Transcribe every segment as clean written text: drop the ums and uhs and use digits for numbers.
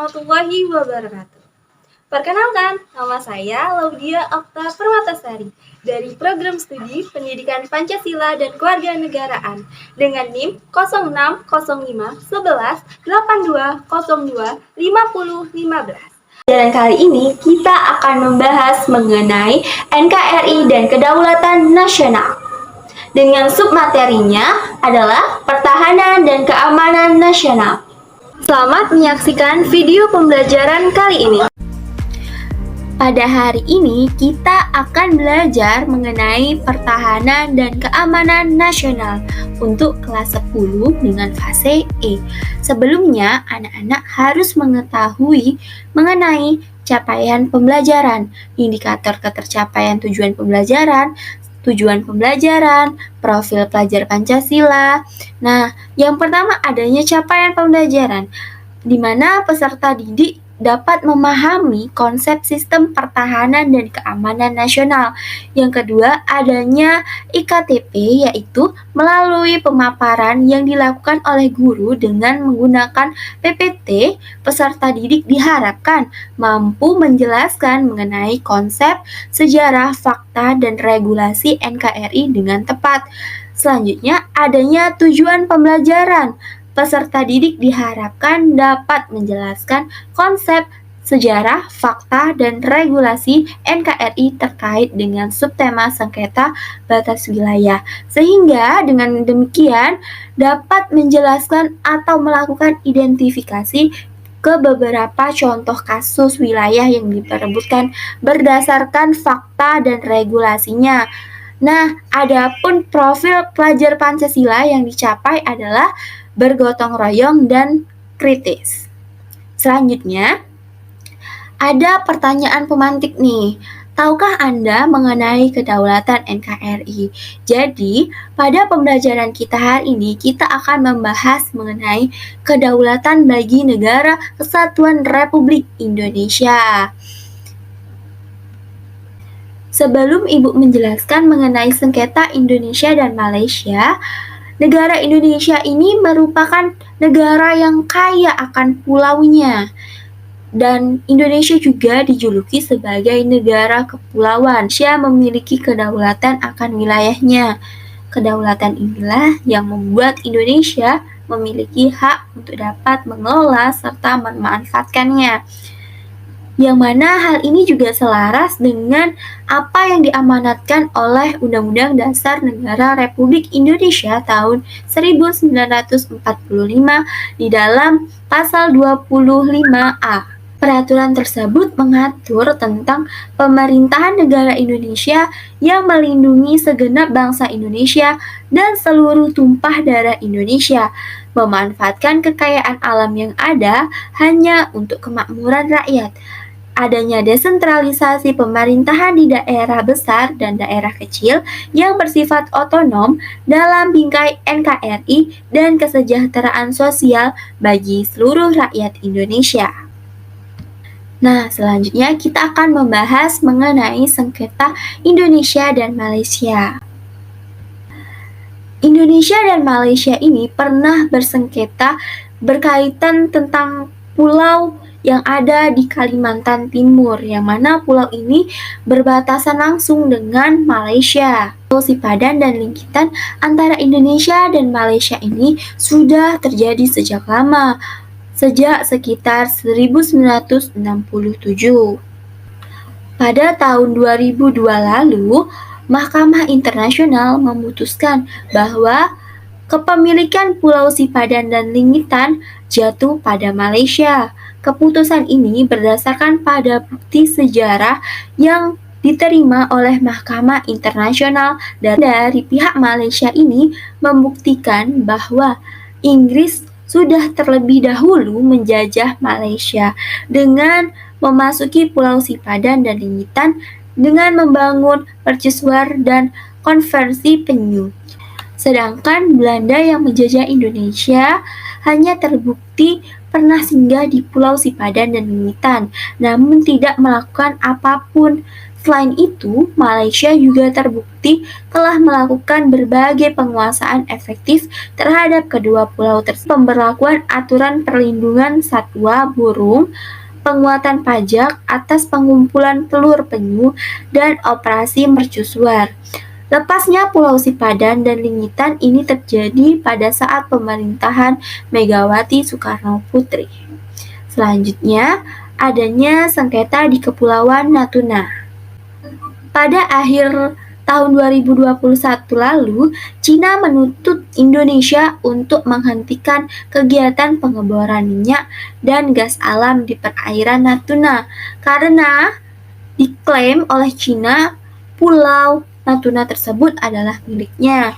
warahmatullahi wabarakatuh. Perkenalkan, nama saya Laudia Okta Permatasari dari Program Studi Pendidikan Pancasila dan Kewarganegaraan dengan NIM 06051182025015. Dan kali ini kita akan membahas mengenai NKRI dan Kedaulatan Nasional. Dengan submaterinya adalah Pertahanan dan Keamanan Nasional. Selamat menyaksikan video pembelajaran kali ini. Pada hari ini kita akan belajar mengenai pertahanan dan keamanan nasional untuk kelas 10 dengan fase E. Sebelumnya, anak-anak harus mengetahui mengenai capaian pembelajaran, indikator ketercapaian tujuan pembelajaran, profil pelajar Pancasila. Nah, yang pertama adanya capaian pembelajaran, di mana peserta didik dapat memahami konsep sistem pertahanan dan keamanan nasional. Yang kedua, adanya IKTP, yaitu melalui pemaparan yang dilakukan oleh guru dengan menggunakan PPT, peserta didik diharapkan mampu menjelaskan mengenai konsep, sejarah, fakta, dan regulasi NKRI dengan tepat. Selanjutnya, adanya tujuan pembelajaran. Peserta didik diharapkan dapat menjelaskan konsep, sejarah, fakta, dan regulasi NKRI terkait dengan subtema sengketa batas wilayah, sehingga dengan demikian dapat menjelaskan atau melakukan identifikasi ke beberapa contoh kasus wilayah yang diperebutkan berdasarkan fakta dan regulasinya. Nah, adapun profil pelajar Pancasila yang dicapai adalah bergotong royong dan kritis. Selanjutnya, ada pertanyaan pemantik nih. Tahukah Anda mengenai kedaulatan NKRI? Jadi, pada pembelajaran kita hari ini, kita akan membahas mengenai kedaulatan bagi negara Kesatuan Republik Indonesia. Sebelum Ibu menjelaskan mengenai sengketa Indonesia dan Malaysia, negara Indonesia ini merupakan negara yang kaya akan pulaunya. Dan Indonesia juga dijuluki sebagai negara kepulauan. Indonesia memiliki kedaulatan akan wilayahnya. Kedaulatan inilah yang membuat Indonesia memiliki hak untuk dapat mengelola serta memanfaatkannya. Yang mana hal ini juga selaras dengan apa yang diamanatkan oleh Undang-Undang Dasar Negara Republik Indonesia tahun 1945 di dalam pasal 25A. Peraturan tersebut mengatur tentang pemerintahan negara Indonesia yang melindungi segenap bangsa Indonesia dan seluruh tumpah darah Indonesia, memanfaatkan kekayaan alam yang ada hanya untuk kemakmuran rakyat. Adanya desentralisasi pemerintahan di daerah besar dan daerah kecil yang bersifat otonom dalam bingkai NKRI dan kesejahteraan sosial bagi seluruh rakyat Indonesia. Nah, selanjutnya kita akan membahas mengenai sengketa Indonesia dan Malaysia. Indonesia dan Malaysia ini pernah bersengketa berkaitan tentang pulau yang ada di Kalimantan Timur, yang mana pulau ini berbatasan langsung dengan Malaysia. Pulau Sipadan dan Lingkitan antara Indonesia dan Malaysia ini sudah terjadi sejak lama, sejak sekitar 1967. Pada tahun 2002 lalu, Mahkamah Internasional memutuskan bahwa kepemilikan Pulau Sipadan dan Lingkitan jatuh pada Malaysia. Keputusan ini berdasarkan pada bukti sejarah yang diterima oleh Mahkamah Internasional, dan dari pihak Malaysia ini membuktikan bahwa Inggris sudah terlebih dahulu menjajah Malaysia dengan memasuki Pulau Sipadan dan Lingkitan dengan membangun mercusuar dan konversi penyu. Sedangkan Belanda yang menjajah Indonesia hanya terbukti pernah singgah di Pulau Sipadan dan Lingkitan, namun tidak melakukan apapun Selain itu, Malaysia juga terbukti telah melakukan berbagai penguasaan efektif terhadap kedua pulau tersebut. Pemberlakuan aturan perlindungan satwa burung, penguatan pajak atas pengumpulan telur penyu, dan operasi mercusuar. Lepasnya Pulau Sipadan dan Lingitan ini terjadi pada saat pemerintahan Megawati Soekarno Putri. Selanjutnya, adanya sengketa di Kepulauan Natuna. Pada akhir tahun 2021 lalu, Cina menuntut Indonesia untuk menghentikan kegiatan pengeboran minyak dan gas alam di perairan Natuna karena diklaim oleh Cina Pulau Natuna tersebut adalah miliknya.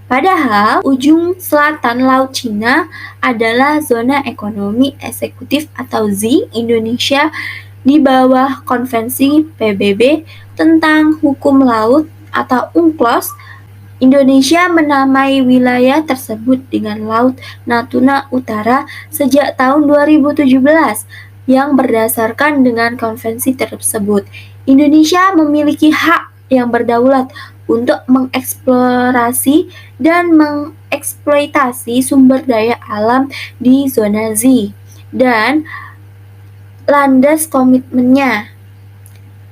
Padahal ujung selatan Laut Cina adalah zona ekonomi eksekutif atau ZEE Indonesia di bawah Konvensi PBB tentang Hukum Laut atau UNCLOS. Indonesia menamai wilayah tersebut dengan Laut Natuna Utara sejak tahun 2017 yang berdasarkan dengan konvensi tersebut. Indonesia memiliki hak yang berdaulat untuk mengeksplorasi dan mengeksploitasi sumber daya alam di zona ZEE dan landas komitmennya.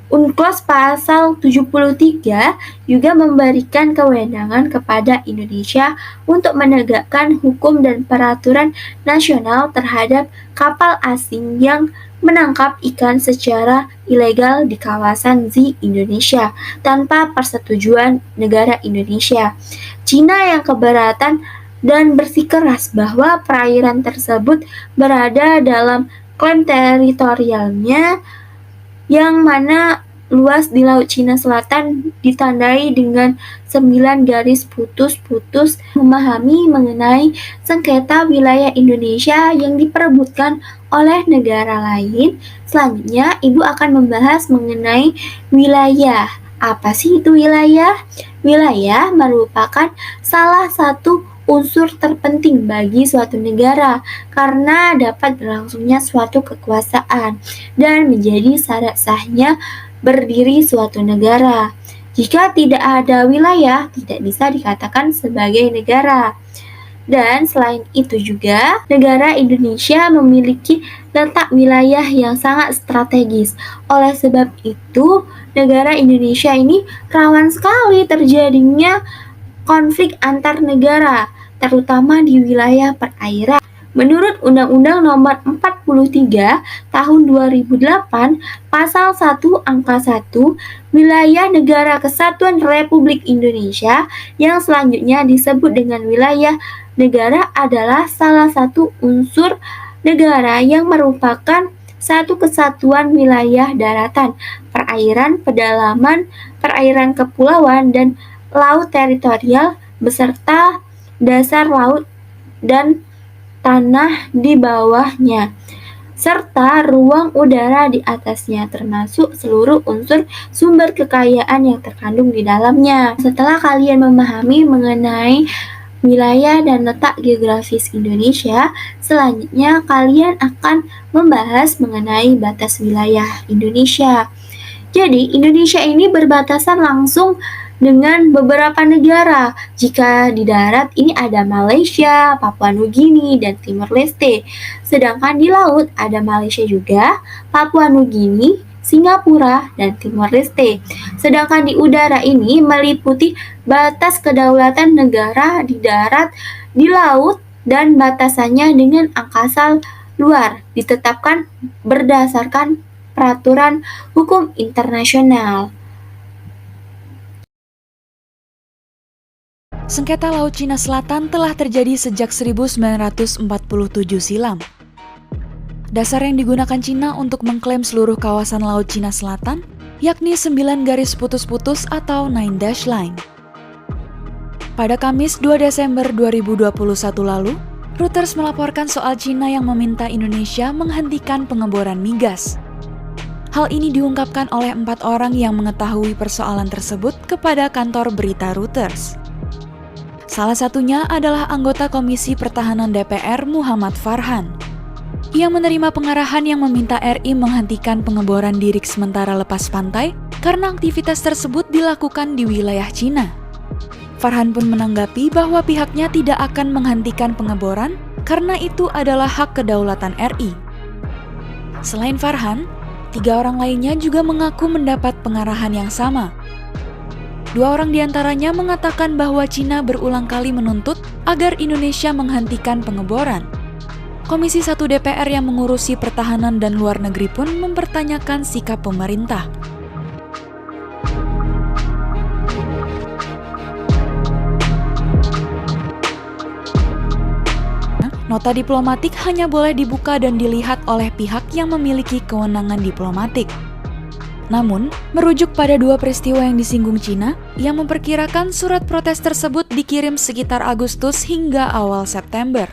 UNCLOS pasal 73 juga memberikan kewenangan kepada Indonesia untuk menegakkan hukum dan peraturan nasional terhadap kapal asing yang menangkap ikan secara ilegal di kawasan ZEE Indonesia tanpa persetujuan negara Indonesia. Cina yang keberatan dan bersikeras bahwa perairan tersebut berada dalam klaim teritorialnya yang mana luas di Laut Cina Selatan ditandai dengan 9 garis putus-putus. Memahami mengenai sengketa wilayah Indonesia yang diperebutkan oleh negara lain. Selanjutnya, Ibu akan membahas mengenai wilayah. Apa sih itu wilayah? Wilayah merupakan salah satu unsur terpenting bagi suatu negara karena dapat berlangsungnya suatu kekuasaan dan menjadi syarat sahnya berdiri suatu negara. Jika tidak ada wilayah, tidak bisa dikatakan sebagai negara. Dan selain itu juga, negara Indonesia memiliki letak wilayah yang sangat strategis. Oleh sebab itu, negara Indonesia ini rawan sekali terjadinya konflik antar negara, terutama di wilayah perairan. Menurut Undang-Undang Nomor 43 Tahun 2008, Pasal 1 Angka 1, wilayah Negara Kesatuan Republik Indonesia yang selanjutnya disebut dengan wilayah negara adalah salah satu unsur negara yang merupakan satu kesatuan wilayah daratan, perairan, pedalaman, perairan kepulauan, dan laut teritorial beserta dasar laut dan tanah di bawahnya, serta ruang udara di atasnya, termasuk seluruh unsur sumber kekayaan yang terkandung di dalamnya. Setelah kalian memahami mengenai wilayah dan letak geografis Indonesia, selanjutnya kalian akan membahas mengenai batas wilayah Indonesia. Jadi, Indonesia ini berbatasan langsung dengan beberapa negara. Jika di darat ini ada Malaysia, Papua Nugini, dan Timor Leste. Sedangkan di laut ada Malaysia juga, Papua Nugini, Singapura, dan Timor Leste. Sedangkan di udara ini meliputi batas kedaulatan negara di darat, di laut, dan batasannya dengan angkasa luar ditetapkan berdasarkan peraturan hukum internasional. Sengketa Laut Cina Selatan telah terjadi sejak 1947 silam. Dasar yang digunakan Cina untuk mengklaim seluruh kawasan Laut Cina Selatan yakni 9 garis putus-putus atau 9 dash line. Pada Kamis 2 Desember 2021 lalu, Reuters melaporkan soal Cina yang meminta Indonesia menghentikan pengeboran migas. Hal ini diungkapkan oleh 4 orang yang mengetahui persoalan tersebut kepada kantor berita Reuters. Salah satunya adalah anggota Komisi Pertahanan DPR Muhammad Farhan. Ia menerima pengarahan yang meminta RI menghentikan pengeboran di rig sementara lepas pantai karena aktivitas tersebut dilakukan di wilayah Cina. Farhan pun menanggapi bahwa pihaknya tidak akan menghentikan pengeboran karena itu adalah hak kedaulatan RI. Selain Farhan, 3 orang lainnya juga mengaku mendapat pengarahan yang sama. 2 orang diantaranya mengatakan bahwa Cina berulang kali menuntut agar Indonesia menghentikan pengeboran. Komisi 1 DPR yang mengurusi pertahanan dan luar negeri pun mempertanyakan sikap pemerintah. Nota diplomatik hanya boleh dibuka dan dilihat oleh pihak yang memiliki kewenangan diplomatik. Namun, merujuk pada 2 peristiwa yang disinggung Cina, yang memperkirakan surat protes tersebut dikirim sekitar Agustus hingga awal September.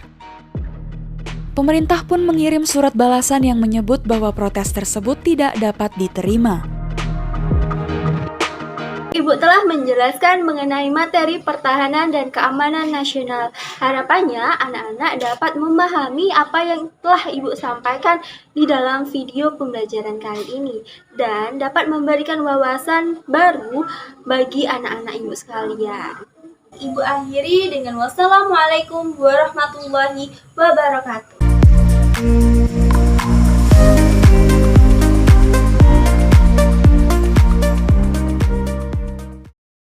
Pemerintah pun mengirim surat balasan yang menyebut bahwa protes tersebut tidak dapat diterima. Ibu telah menjelaskan mengenai materi pertahanan dan keamanan nasional. Harapannya anak-anak dapat memahami apa yang telah Ibu sampaikan di dalam video pembelajaran kali ini dan dapat memberikan wawasan baru bagi anak-anak Ibu sekalian. Ibu akhiri dengan wassalamualaikum warahmatullahi wabarakatuh.